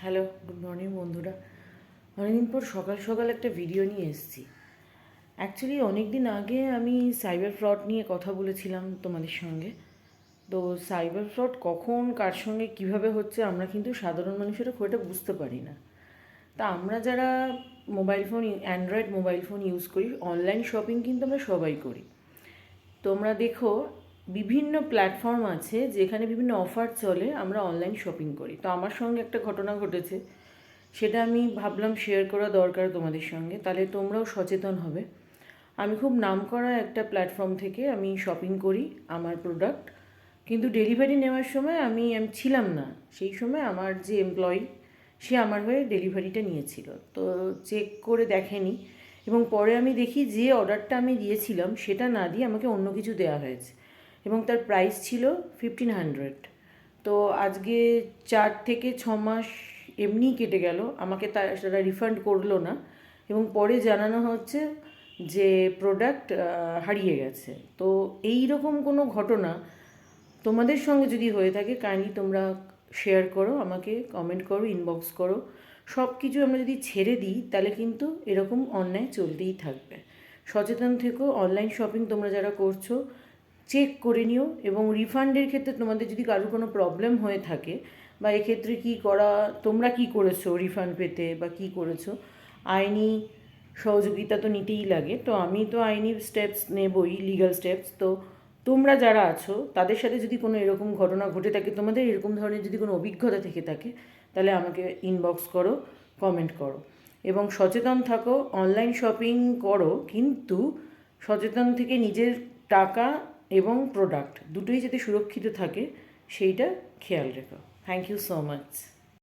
Hello, good morning বন্ধুরা। অনেকদিন পর সকাল সকাল একটা ভিডিও নিয়ে এসেছি। অ্যাকচুয়ালি অনেক দিন আগে আমি সাইবার ফ্রড নিয়ে কথা বলেছিলাম তোমাদের সঙ্গে। তো সাইবার ফ্রড কখন কার সঙ্গে কিভাবে হচ্ছে আমরা কিন্তু সাধারণ মানুষেরা খুব একটা বুঝতে পারি না। তা আমরা যারা mobile phone Android mobile phone use করি, অনলাইন শপিং কিন্তু আমরা সবাই করি। তোমরা দেখো, বিভিন্ন প্ল্যাটফর্ম আছে যেখানে বিভিন্ন অফার চলে, আমরা অনলাইন শপিং করি। তো আমার সঙ্গে একটা ঘটনা ঘটেছে, সেটা আমি ভাবলাম শেয়ার করা দরকার তোমাদের সঙ্গে, তাহলে তোমরাও সচেতন হবে। আমি খুব নামকরা একটা প্ল্যাটফর্ম থেকে আমি শপিং করি আমার প্রোডাক্ট, কিন্তু ডেলিভারি নেওয়ার সময় আমি ছিলাম না। সেই সময় আমার যে এমপ্লয়ি, সে আমার হয়ে ডেলিভারিটা নিয়েছিল। তো চেক করে দেখেনি, এবং পরে আমি দেখি যে অর্ডারটা আমি দিয়েছিলাম সেটা না দিয়ে আমাকে অন্য কিছু দেওয়া হয়েছে, এবং তার প্রাইস ছিল 1500। তো আজকে 4 থেকে 6 মাস এমনিই কেটে গেল, আমাকে সেটা রিফান্ড করলো না, এবং পরে জানানো হচ্ছে যে প্রোডাক্ট হারিয়ে গেছে। তো এই রকম কোনো ঘটনা তোমাদের সঙ্গে যদি হয়ে থাকে, কাইন্ডলি তোমরা শেয়ার করো, আমাকে কমেন্ট করো, ইনবক্স করো। সব কিছু আমরা যদি ছেড়ে দিই তাহলে কিন্তু এরকম অন্যায় চলতেই থাকবে। সচেতন থেকো, অনলাইন শপিং তোমরা যারা করছো চেক করে নিও, এবং রিফান্ডের ক্ষেত্রে তোমাদের যদি কারোর কোনো প্রবলেম হয়ে থাকে, বা এক্ষেত্রে কী করা, তোমরা কি করেছো রিফান্ড পেতে বা কি করেছো, আইনি সহযোগিতা তো নিতেই লাগে। তো আমি তো আইনি স্টেপস নেবই, লিগ্যাল স্টেপস। তো তোমরা যারা আছো তাদের সাথে যদি কোনো এরকম ঘটনা ঘটে থাকে, তোমাদের এরকম ধরনের যদি কোনো অভিজ্ঞতা থেকে থাকে, তাহলে আমাকে ইনবক্স করো, কমেন্ট করো, এবং সচেতন থাকো। অনলাইন শপিং করো, কিন্তু সচেতন থেকে নিজের টাকা এবং প্রোডাক্ট দুটোই যাতে সুরক্ষিত থাকে সেইটা খেয়াল রেখো। Thank you so much.